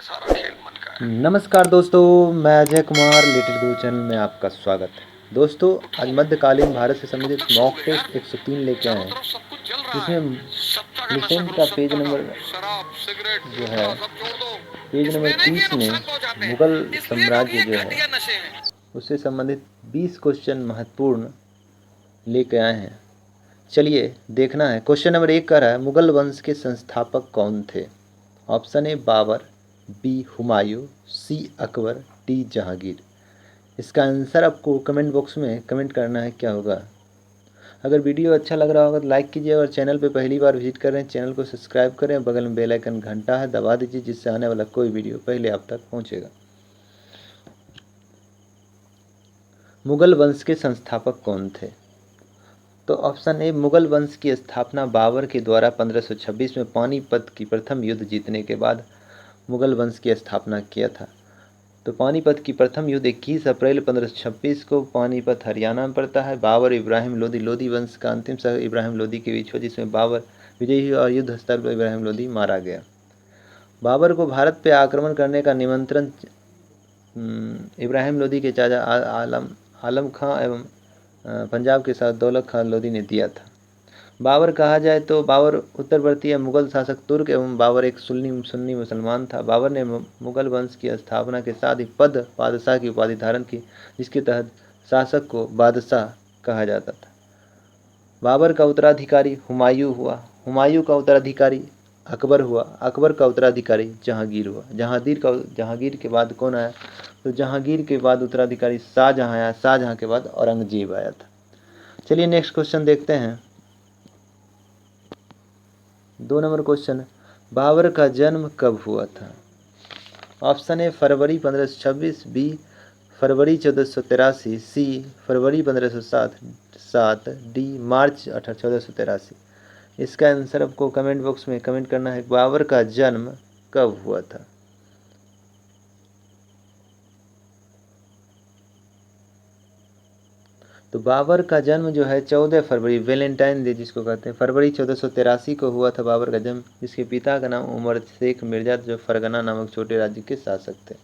सारा खेल मन का है। नमस्कार दोस्तों, मैं अजय कुमार लिटिल गुरु चैनल में आपका स्वागत है। दोस्तों, आज मध्यकालीन भारत से संबंधित मॉक टेस्ट 103 लेके आए चारों हैं, तरफ सब कुछ जल रहा है, जिसमें सत्ता का नशा लिसेंट करो, का पेज सत्ता का। नंबर शराब, सिगरेट, जो है गुटखा सब छोड़ दो। पेज नंबर इसमें नहीं कि ये 30 में नुकसान पहुंचाते मुगल हैं, इसलिए क्योंकि साम्राज्य ये जो है घटिया नशे हैं। उससे संबंधित 20 क्वेश्चन महत्वपूर्ण लेके आए हैं। चलिए देखना है। क्वेश्चन नंबर 1 कह रहा है, मुगल वंश के संस्थापक कौन थे? Option A Babar, B Humayun, C Akbar, D Jahangir. इसका आंसर आपको कमेंट बॉक्स में कमेंट करना है क्या होगा। अगर वीडियो अच्छा लग रहा होगा तो लाइक कीजिए और चैनल पे पहली बार विजिट कर रहे हैं चैनल को सब्सक्राइब करें। बगल में बेल आइकन घंटा है दबा दीजिए, जिससे आने वाला कोई वीडियो पहले आप तक पहुंचेगा। मुगल वंश के संस्थापक कौन थे? तो ऑप्शन ए, मुगल वंश की स्थापना बाबर के द्वारा 1526 में पानीपत की प्रथम युद्ध जीतने के बाद मुगल वंश की स्थापना किया था। तो पानीपत की प्रथम युद्ध 21 अप्रैल 1526 को पानीपत हरियाणा में पड़ता है। बाबर इब्राहिम लोदी, लोदी वंश का अंतिम शासक इब्राहिम लोदी के बीच हुआ, जिसमें बाबर विजयी हुआ और युद्ध स्थल पर इब्राहिम लोदी मारा गया। बाबर को भारत पर आक्रमण करने का निमंत्रण इब्राहिम लोदी के चाचा आलम खां एवं पंजाब के साथ दौलत खान लोदी ने दिया था। बाबर कहा जाए तो बाबर उत्तरवर्ती मुगल शासक तुर्क एवं बाबर एक सुन्नी मुसलमान था। बाबर ने मुगल वंश की स्थापना के साथ ही पद बादशाह की उपाधि धारण की, जिसके तहत शासक को बादशाह कहा जाता था। बाबर का उत्तराधिकारी हुमायूं हुआ, हुमायूं का उत्तराधिकारी अकबर हुआ, अकबर का उत्तराधिकारी जहांगीर हुआ। जहांगीर के बाद कौन आया? तो जहांगीर के बाद उत्तराधिकारी शाहजहां आया, शाहजहां के बाद औरंगजेब आया था। चलिए नेक्स्ट क्वेश्चन देखते हैं। 2 नंबर क्वेश्चन, बाबर का जन्म कब हुआ था? ऑप्शन ए फरवरी 1526, बी फरवरी 1483, सी फरवरी 1507, डी मार्च 1483। इसका आंसर आपको कमेंट बॉक्स में कमेंट करना है। बाबर का जन्म कब हुआ था? तो बाबर का जन्म जो है 14 फरवरी, वैलेंटाइन डे जिसको कहते हैं, फरवरी 1483 को हुआ था बाबर का जन्म। इसके पिता का नाम उमर शेख मिर्जा, जो फरगना नामक छोटे राज्य के शासक थे।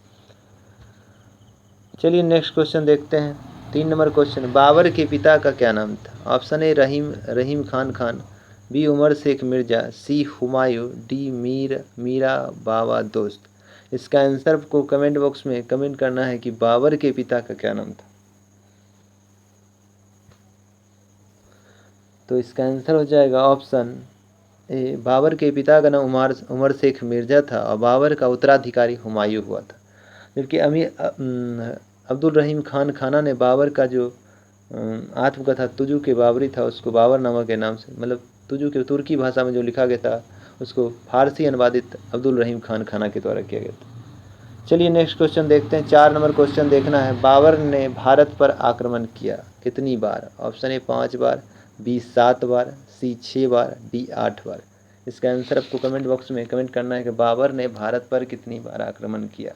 चलिए नेक्स्ट क्वेश्चन देखते हैं। 3 नंबर क्वेश्चन, बाबर के पिता का क्या नाम था? Option A Rahim Khan, B Umar Shaikh Mirza, C Humayun, D Meera Baba Dost. इसका आंसर आपको कमेंट बॉक्स में कमेंट करना है कि बाबर के पिता का क्या नाम था। तो इसका आंसर हो जाएगा ऑप्शन ए, बाबर के पिता का नाम उमर शेख मिर्जा था और बाबर का उत्तराधिकारी हुमायूं हुआ था। जबकि अब्दुल रहीम खान खाना ने बाबर का जो आत्मकथा तुजु के बाबरी था, उसको बाबर नामा के नाम से, मतलब तुजु के तुर्की भाषा में जो लिखा गया था, उसको फारसी अनुवादित अब्दुल रहीम खान खाना के द्वारा किया गया था। चलिए नेक्स्ट क्वेश्चन देखते हैं। 4 नंबर क्वेश्चन देखना है, बाबर ने भारत पर आक्रमण किया कितनी बार? ऑप्शन ए 5 बार, बी 7 बार, सी 6 बार, डी 8 बार। इसका आंसर आपको कमेंट बॉक्स में कमेंट करना है कि बाबर ने भारत पर कितनी बार आक्रमण किया।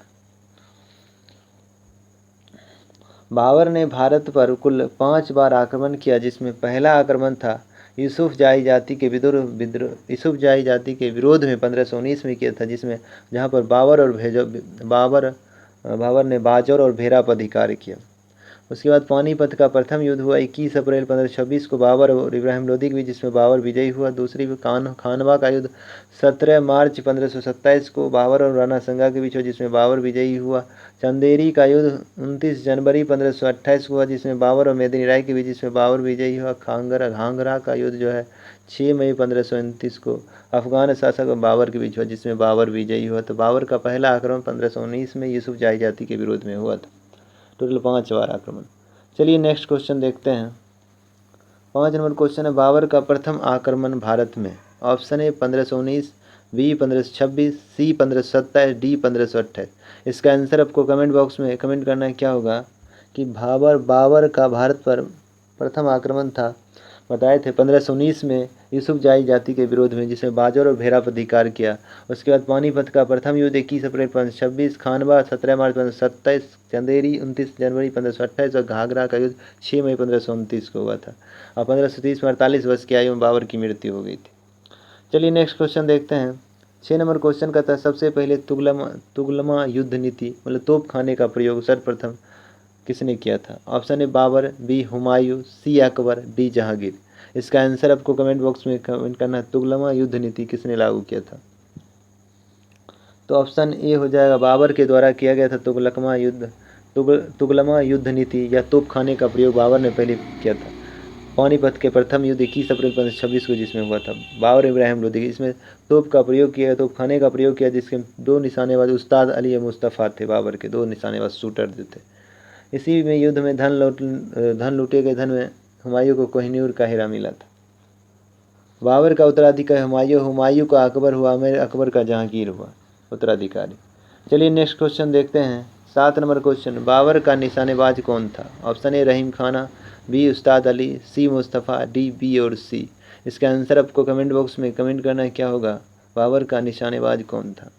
बाबर ने भारत पर कुल 5 बार आक्रमण किया, जिसमें पहला आक्रमण था यूसुफजाई जाति के विरोध में 1519 में किया था, जिसमें जहां पर बाबर ने बाजौर और भेरा पर अधिकार किया। उसके बाद पानीपत का प्रथम युद्ध हुआ 21 अप्रैल 1526 को बाबर और इब्राहिम लोदी के बीच, जिसमें बाबर विजयी हुआ। दूसरी खानवा का युद्ध 17 मार्च 1527 को बाबर और राणा संगा के बीच हुआ, जिसमें बाबर विजयी हुआ। चंदेरी का युद्ध 29 जनवरी 1528 को हुआ, जिसमें बाबर और मेदिनी राय के बीच, जिसमें बाबर विजयी हुआ। घांगरा का युद्ध जो है 6 मई 1529 को अफगान शासक और बाबर के बीच हुआ, जिसमें बाबर विजयी हुआ। तो बाबर का पहला आक्रमण 1519 में यूसुफजाई जाति के विरोध में हुआ था। टोटल 5 बार आक्रमण। चलिए नेक्स्ट क्वेश्चन देखते हैं। 5 नंबर क्वेश्चन है, बाबर का प्रथम आक्रमण भारत में। Option A 1519, B 1526, C 1527, D 1528। इसका आंसर आपको कमेंट बॉक्स में कमेंट करना है क्या होगा कि बाबर का भारत पर प्रथम आक्रमण था, बताए थे 1519 में यूसुफजाई जाति के विरोध में, जिसमें बाजौर और भेरा पर अधिकार किया। उसके बाद पानीपत का प्रथम युद्ध 21 अप्रैल 1526, खानवा 17 मार्च 1527, चंदेरी 29 जनवरी 1528 और घाघरा का युद्ध 6 मई 1529 को हुआ था। और 1530 में 48 वर्ष की आयु में बाबर की मृत्यु हो गई थी। चलिए नेक्स्ट क्वेश्चन देखते हैं। 6 नंबर क्वेश्चन का था सबसे पहले तुगलमा युद्ध नीति मतलब तोप खाने का प्रयोग सर्वप्रथम किसने किया था? Option A Babar, B Humayun, C Akbar, D Jahangir. इसका आंसर आपको कमेंट बॉक्स में कमेंट करना है। तुगलमा युद्ध नीति किसने लागू किया था? तो ऑप्शन ए हो जाएगा बाबर के द्वारा किया गया था तुगलमा युद्ध नीति या तोप खाने का प्रयोग बाबर ने पहले किया था। पानीपत के प्रथम युद्ध 21 अप्रैल 1526 को जिसमें हुआ था बाबर इब्राहिम लोदी, इसमें तोप का प्रयोग किया, तोप खाने का प्रयोग किया, जिसके 2 निशानेबाज उस्ताद अली और मुस्तफ़ा थे। बाबर के 2 निशानेबाज शूटर जो थे। इसी में युद्ध में धन लूटे गए धन में हुमायूं को कोहिनूर का हीरा मिला था। बाबर का उत्तराधिकारी हुमायूं का अकबर हुआ, अकबर का जहांगीर हुआ उत्तराधिकारी। चलिए नेक्स्ट क्वेश्चन देखते हैं। 7 नंबर क्वेश्चन, बाबर का निशानेबाज कौन था? ऑप्शन ए रहीम खाना, बी उस्ताद अली, सी मुस्तफ़ा, डी बी और सी। इसका आंसर आपको कमेंट बॉक्स में कमेंट करना है क्या होगा? बाबर का निशानेबाज कौन था?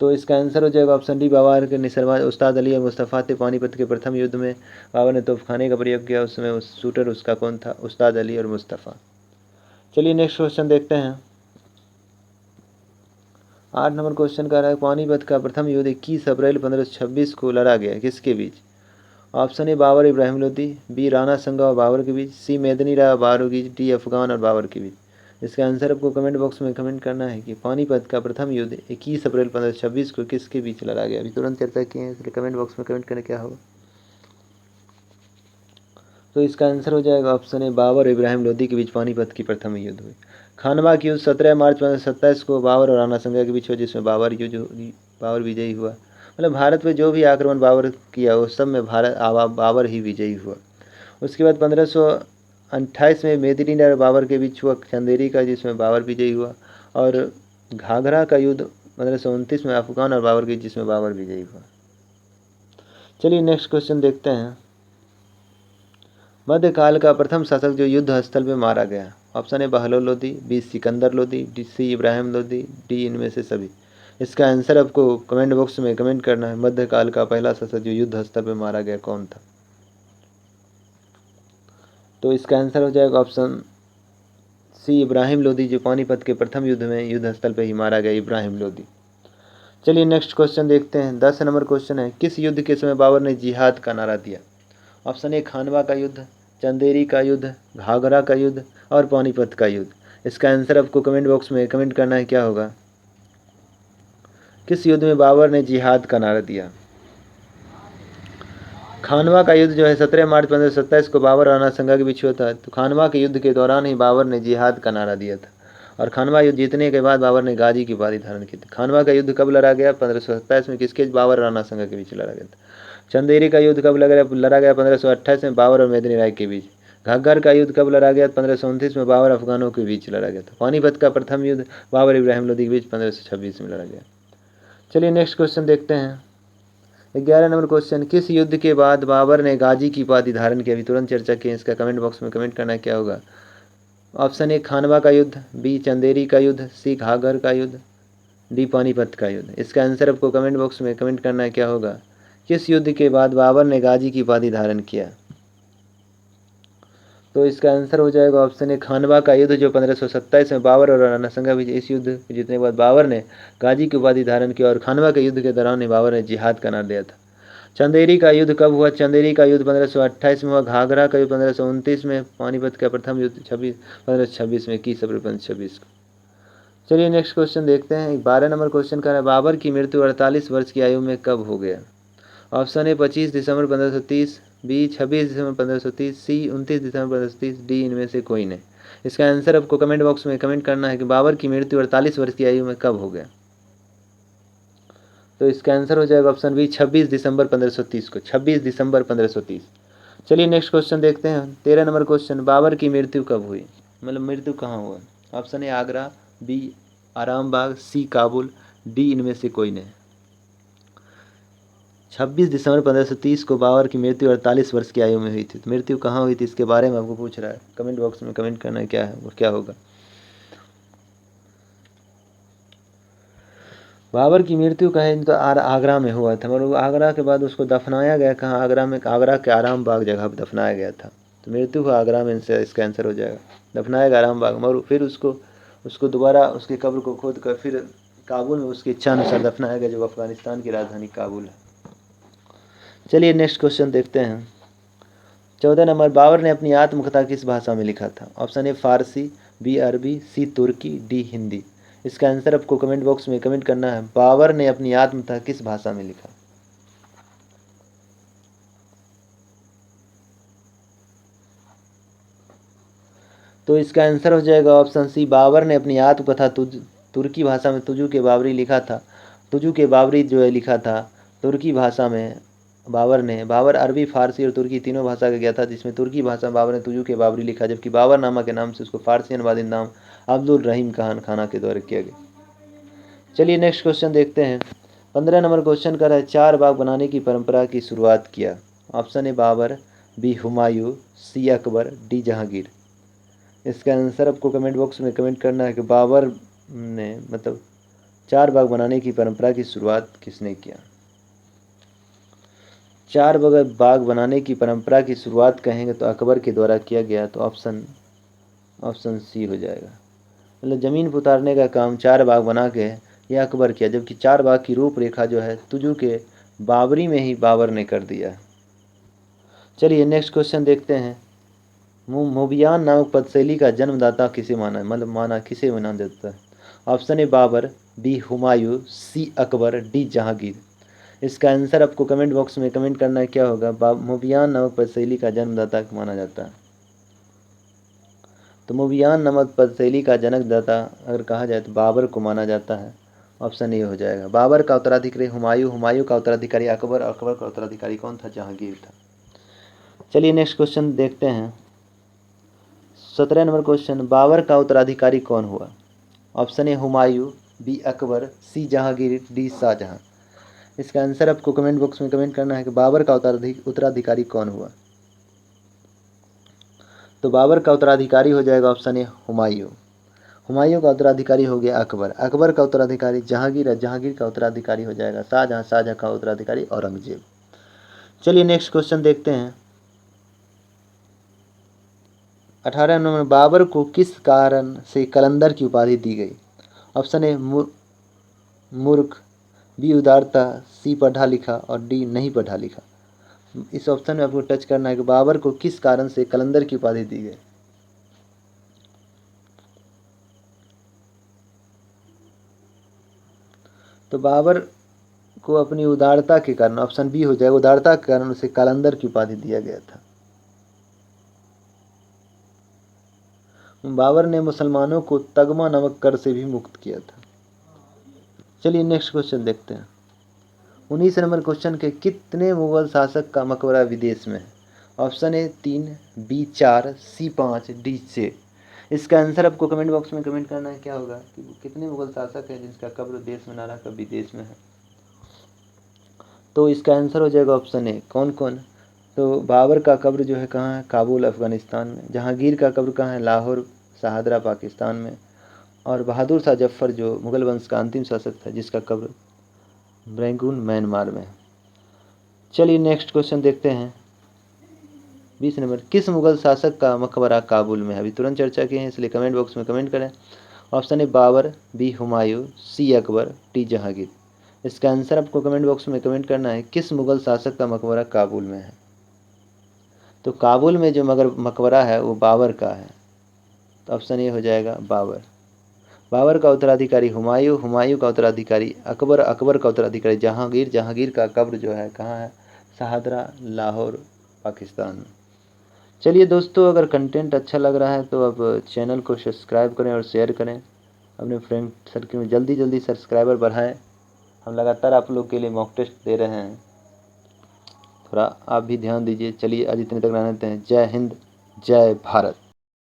तो इसका आंसर हो जाएगा ऑप्शन डी, बाबर के निशानेबाज उस्ताद अली और मुस्तफ़ा थे। पानीपत के प्रथम युद्ध में बाबर ने तोपखाने का प्रयोग किया, उसमें उस शूटर उसका कौन था? उस्ताद अली और मुस्तफ़ा। चलिए नेक्स्ट क्वेश्चन देखते हैं। 8 नंबर क्वेश्चन का रहा है पानीपत का प्रथम युद्ध 21 अप्रैल 1526 को लड़ा गया किसके बीच? Option A Babur Ibrahim Lodi, B Rana Sanga और बाबर के बीच, सी मेदनी राय और बाबर के बीच, डी अफगान और बाबर के बीच। इसका आंसर आपको कमेंट बॉक्स में कमेंट करना है कि पानीपत का प्रथम युद्ध 21 अप्रैल 1526 को किसके बीच लड़ा गया। अभी तुरंत चर्चा किए हैं, इसलिए कमेंट बॉक्स में कमेंट करने क्या होगा? तो इसका आंसर हो जाएगा ऑप्शन ए बाबर इब्राहिम लोदी के बीच पानीपत की प्रथम युद्ध हुई। खानवा की युद्ध 17 मार्च 1527 को बाबर और राणा संगा के बीच हुआ, जिसमें बाबर विजयी हुआ। मतलब भारत पे जो भी आक्रमण बाबर किया उस सब में बाबर ही विजयी हुआ। उसके बाद 1528 में मेदिनी और बाबर के बीच हुआ चंदेरी का, जिसमें बाबर विजयी हुआ। और घाघरा का युद्ध 1529 में अफगान और बाबर के, जिसमें बाबर विजयी हुआ। चलिए नेक्स्ट क्वेश्चन देखते हैं। मध्यकाल का प्रथम शासक जो युद्ध स्थल में मारा गया। Option A Bahlol Lodi, B Sikandar Lodi, D C Ibrahim Lodi, D इनमें से सभी। इसका आंसर आपको कमेंट बॉक्स में कमेंट करना है। मध्यकाल का पहला शासक जो युद्ध स्थल पर मारा गया कौन था? तो इसका आंसर हो जाएगा ऑप्शन सी इब्राहिम लोदी, जो पानीपत के प्रथम युद्ध में युद्ध स्थल पर ही मारा गया इब्राहिम लोदी। चलिए नेक्स्ट क्वेश्चन देखते हैं। 10 नंबर क्वेश्चन है किस युद्ध के समय बाबर ने जिहाद का नारा दिया? ऑप्शन ए खानवा का युद्ध, चंदेरी का युद्ध, घाघरा का युद्ध और पानीपत का युद्ध। इसका आंसर आपको कमेंट बॉक्स में कमेंट करना है क्या होगा? किस युद्ध में बाबर ने जिहाद का नारा दिया? खानवा का युद्ध जो है 17 मार्च 1527 को बाबर और राणा संगा के बीच हुआ था। तो खानवा के युद्ध के दौरान ही बाबर ने जिहाद का नारा दिया था। और खानवा युद्ध जीतने के बाद बाबर ने गाजी की उपाधि धारण की थी। खानवा का युद्ध कब लड़ा गया? 1527 में किसके? बाबर और राणा संगा के बीच लड़ा गया था। चंदेरी का युद्ध कब लड़ा गया? 1528 में बाबर और मेदिनी राय के बीच। घग्गर का युद्ध कब लड़ा गया? 1529 में बाबर अफगानों के बीच लड़ा गया था। पानीपत का प्रथम युद्ध बाबर इब्राहिम लोदी के बीच 1526 में लड़ा गया। चलिए नेक्स्ट क्वेश्चन देखते हैं। 11 नंबर क्वेश्चन, किस युद्ध के बाद बाबर ने गाजी की उपाधि धारण की? अभी तुरंत चर्चा की, इसका कमेंट बॉक्स में कमेंट करना क्या होगा? ऑप्शन ए खानवा का युद्ध, बी चंदेरी का युद्ध, सी घाघर का युद्ध, डी पानीपत का युद्ध। इसका आंसर आपको कमेंट बॉक्स में कमेंट करना क्या होगा? किस युद्ध के बाद बाबर ने गाजी की उपाधि धारण किया? तो इसका आंसर हो जाएगा ऑप्शन ए खानवा का युद्ध, जो 1527 में बाबर और राणा संगा भी। इस युद्ध के जीतने के बाद बाबर ने गाजी की उपाधि धारण किया और खानवा के युद्ध के दौरान ही बाबर ने जिहाद का नारा दिया था। चंदेरी का युद्ध कब हुआ? चंदेरी का युद्ध 1528 में हुआ। घाघरा का युद्ध 1529 में। पानीपत का प्रथम युद्ध 1526 में 21 अप्रैल 1526 को। चलिए नेक्स्ट क्वेश्चन देखते हैं। 12 नंबर क्वेश्चन का है बाबर की मृत्यु 48 वर्ष की आयु में कब हो गया? ऑप्शन ए 25 दिसंबर 1530, बी 26 दिसंबर 1530, सी 29 दिसंबर 1530, डी इनमें से कोई नहीं। इसका आंसर आपको कमेंट बॉक्स में कमेंट करना है कि बाबर की मृत्यु 48 वर्ष की आयु में कब हो गया? तो इसका आंसर हो जाएगा ऑप्शन बी 26 दिसंबर 1530 को। 26 दिसंबर 1530। चलिए नेक्स्ट क्वेश्चन देखते हैं। 13 नंबर क्वेश्चन, बाबर की मृत्यु कब हुई? मतलब मृत्यु कहाँ हुआ? Option A Agra, B Arambagh, C Kabul, D इनमें से कोई नहीं। 26 दिसंबर 1530 को बाबर की मृत्यु 48 वर्ष की आयु में हुई थी। तो मृत्यु कहाँ हुई थी इसके बारे में आपको पूछ रहा है। कमेंट बॉक्स में कमेंट करना क्या है, वो क्या होगा? बाबर की मृत्यु कहें तो आगरा में हुआ था, मगर आगरा के बाद उसको दफनाया गया कहाँ? आगरा में, आगरा के आराम बाग जगह पर दफनाया गया था। तो मृत्यु हुआ आगरा में, इसका आंसर हो जाएगा। दफनाया गया आराम बाग, मगर फिर उसको उसको दोबारा उसके कब्र को खोद कर फिर काबुल में उसकी इच्छा अनुसार दफनाया गया, जो अफगानिस्तान की राजधानी काबुल है। चलिए नेक्स्ट क्वेश्चन देखते हैं। 14 नंबर, बाबर ने अपनी आत्मकथा किस भाषा में लिखा था? ऑप्शन ए फारसी, बी अरबी, सी तुर्की, डी हिंदी। इसका आंसर आपको कमेंट बॉक्स में कमेंट करना है। बाबर ने अपनी आत्मकथा किस भाषा में लिखा? तो इसका आंसर हो जाएगा ऑप्शन सी, बाबर ने अपनी आत्मकथा तुर्की भाषा में तुजू के बाबरी लिखा था। तुजू के बाबरी जो है लिखा था तुर्की भाषा में बाबर अरबी, फारसी और तुर्की तीनों भाषा का गया था, जिसमें तुर्की भाषा में बाबर ने तुजू के बाबरी लिखा, जबकि बाबर नामा के नाम से उसको फारसी अनुवादित नाम अब्दुल रहीम खाना के द्वारा किया गया। चलिए नेक्स्ट क्वेश्चन देखते हैं। 15 नंबर क्वेश्चन कर रहा है, 4 बाग बनाने की परंपरा की शुरुआत किया? Option A Babar, B Humayun, C Akbar, D Jahangir. इसका आंसर आपको कमेंट बॉक्स में कमेंट करना है कि बाबर ने 4 बाग बनाने की परंपरा की शुरुआत किसने किया? 4 बाग बनाने की परंपरा की शुरुआत कहेंगे तो अकबर के द्वारा किया गया, तो ऑप्शन सी हो जाएगा। मतलब ज़मीन पर उतारने का काम 4 बाग बना के यह अकबर किया, जबकि 4 बाग की रूपरेखा जो है तुजू के बाबरी में ही बाबर ने कर दिया। चलिए नेक्स्ट क्वेश्चन देखते हैं। मोबियान नामक पदशैली का जन्मदाता किसे माना जाता है? Option A Babar, B Humayun, C Akbar, D Jahangir. इसका आंसर आपको कमेंट बॉक्स में कमेंट करना है, क्या होगा? मोबियान नामक पदशैली का जन्मदाता माना जाता है। तो मोबियान नामक पदशैली का जनकदाता अगर कहा जाए तो बाबर को माना जाता है। ऑप्शन ए हो जाएगा। बाबर का उत्तराधिकारी हुमायूं का उत्तराधिकारी अकबर का उत्तराधिकारी कौन था? जहांगीर था। चलिए नेक्स्ट क्वेश्चन देखते हैं। 17 नंबर क्वेश्चन, बाबर का उत्तराधिकारी कौन हुआ? Option A Humayun, B Akbar, C Jahangir, D Shahjahan. इसका आंसर आपको कमेंट बॉक्स में कमेंट करना है कि बाबर का उत्तराधिकारी कौन हुआ? तो बाबर का उत्तराधिकारी हो जाएगा ऑप्शन ए हुमायूं। हुमायूं का उत्तराधिकारी हो गया अकबर का उत्तराधिकारी जहांगीर है, जहांगीर का उत्तराधिकारी हो जाएगा शाहजहां का उत्तराधिकारी औरंगजेब। चलिए नेक्स्ट क्वेश्चन देखते हैं। 18 नंबर, बाबर को किस कारण से कलंदर की उपाधि दी गई? ऑप्शन ए मूर्ख, बी उदारता, सी पढ़ा लिखा और डी नहीं पढ़ा लिखा। इस ऑप्शन में आपको टच करना है कि बाबर को किस कारण से कलंदर की उपाधि दी गई। तो बाबर को अपनी उदारता के कारण, ऑप्शन बी हो जाएगा, उदारता के कारण उसे कलंदर की उपाधि दिया गया था। बाबर ने मुसलमानों को तगमा नामक कर से भी मुक्त किया था। चलिए नेक्स्ट क्वेश्चन देखते हैं। 19 नंबर क्वेश्चन के, कितने मुगल शासक का मकबरा विदेश में है? Option A 3, B 4, C 5, D 6। इसका आंसर आपको कमेंट बॉक्स में कमेंट करना है, क्या होगा कि कितने मुगल शासक हैं जिनका कब्र देश में ना रहकर विदेश में है? तो इसका आंसर हो जाएगा ऑप्शन ए। कौन कौन? तो बाबर का कब्र जो है कहाँ है? काबुल अफ़गानिस्तान में। जहांगीर का कब्र कहाँ है? लाहौर शाहदरा पाकिस्तान में। और बहादुर शाह जफ़र जो मुग़ल वंश का अंतिम शासक था, जिसका कब्र रंगून म्यांमार में है। चलिए नेक्स्ट क्वेश्चन देखते हैं। 20 नंबर, किस मुग़ल शासक का मकबरा काबुल में है? अभी तुरंत चर्चा किए हैं, इसलिए कमेंट बॉक्स में कमेंट करें। Option A Babar, B Humayun, C Akbar, D Jahangir. इसका आंसर आपको कमेंट बॉक्स में कमेंट करना है, किस मुग़ल शासक का मकबरा काबुल में है? तो काबुल में जो मकबरा है वो बाबर का है, तो ऑप्शन ए हो जाएगा बाबर। बाबर का उत्तराधिकारी हुमायूं, हुमायूं का उत्तराधिकारी अकबर, अकबर का उत्तराधिकारी जहांगीर, जहांगीर का कब्र जो है कहाँ है? शाहदरा, लाहौर, पाकिस्तान में। चलिए दोस्तों, अगर कंटेंट अच्छा लग रहा है तो अब चैनल को सब्सक्राइब करें और शेयर करें अपने फ्रेंड सर्कल में। जल्दी जल्दी सब्सक्राइबर बढ़ाएं। हम लगातार आप लोग के लिए मॉक टेस्ट दे रहे हैं, थोड़ा आप भी ध्यान दीजिए। चलिए आज इतने तक रहने देते हैं। जय हिंद, जय भारत।